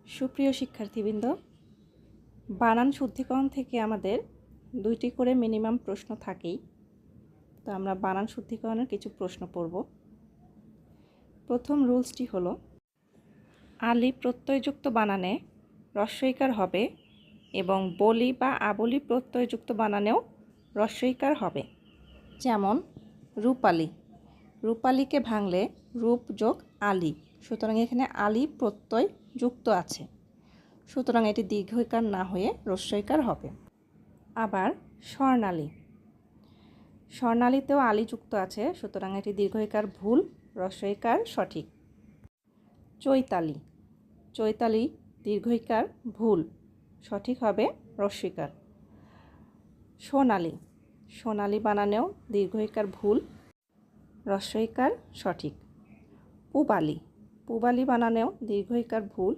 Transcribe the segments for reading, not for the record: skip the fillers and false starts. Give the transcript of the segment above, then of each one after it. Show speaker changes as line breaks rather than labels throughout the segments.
সুপ্রিয় শিক্ষার্থীবৃন্দ, বানান শুদ্ধিকরণ থেকে আমাদের 2টি করে মিনিমাম প্রশ্ন থাকেই। তো আমরা বানান শুদ্ধিকরণের কিছু প্রশ্ন পড়ব। প্রথম রুলসটি হলো, আলি প্রত্যয়যুক্ত বানানে হ্রস্বইকার হবে এবং বলি বা আবলি প্রত্যয়যুক্ত বানানেও হ্রস্বইকার হবে। যেমন রূপালী, রূপালীকে ভাঙলে রূপ যোগ আলি, সুতরাং এখানে আলি প্রত্যয় যুক্ত আছে, সুতরাং এটি দীর্ঘইকার না হয়ে হ্রস্বইকার হবে। আবার স্বর্ণালী, স্বর্ণালীতেও আলি যুক্ত আছে, সুতরাং এটি দীর্ঘইকার ভুল, হ্রস্বইকার সঠিক। চৈতালি, চৈতালি দীর্ঘইকার ভুল, সঠিক হবে হ্রস্বইকার। সোনালী, সোনালী বানানেও দীর্ঘইকার ভুল, হ্রস্বইকার সঠিক। পূবালী, পূবালী বানানেও দীর্ঘইকার ভুল,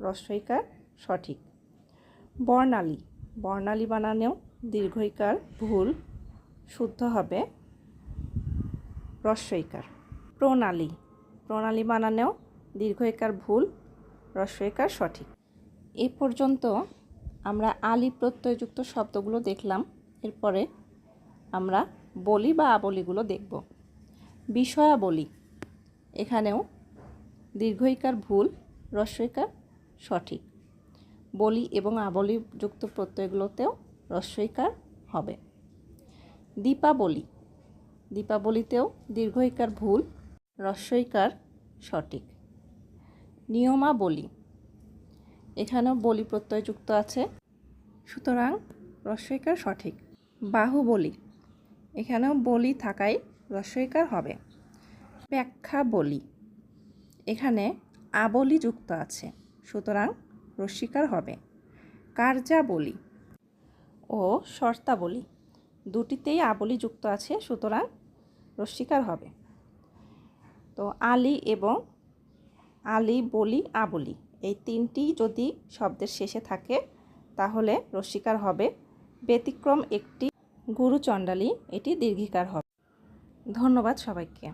হ্রস্বইকার সঠিক। বর্ণালী, বর্ণালী বানানেও দীর্ঘইকার ভুল, শুদ্ধ হবে হ্রস্বইকার। প্রণালী, প্রণালী বানানেও দীর্ঘইকার ভুল, হ্রস্বইকার সঠিক। এই পর্যন্ত আমরা আলি প্রত্যয়যুক্ত শব্দগুলো দেখলাম। এরপরে আমরা বলি বা আবলিগুলো দেখব। বিষয়াবলী, এখানেও দীর্ঘইকার ভুল, হ্রস্বইকার সঠিক। বলি এবং আবলি যুক্ত প্রত্যয়গুলোতেও হ্রস্বইকার হবে। দীপাবলি, দীপাবলিতেও দীর্ঘইকার ভুল, হ্রস্বইকার সঠিক। নিয়মাবলী, এখানেও বলি প্রত্যয়যুক্ত আছে, সুতরাং হ্রস্বইকার সঠিক। বাহুবলী, এখানেও বলি থাকায় হ্রস্বইকার হবে। ব্যাখ্যাবলী, এখানে আবলি যুক্ত আছে, সুতরাং হ্রস্বইকার হবে। কার্যাবলী ও শর্তাবলী দুটিতেই আবলি যুক্ত আছে, সুতরাং হ্রস্বইকার হবে। তো আলি এবং আলি, বলি, আবলি এই তিনটি যদি শব্দের শেষে থাকে তাহলে হ্রস্বইকার হবে। ব্যতিক্রম একটি গুরুচণ্ডালী, এটি দীর্ঘিকার হবে। ধন্যবাদ সবাইকে।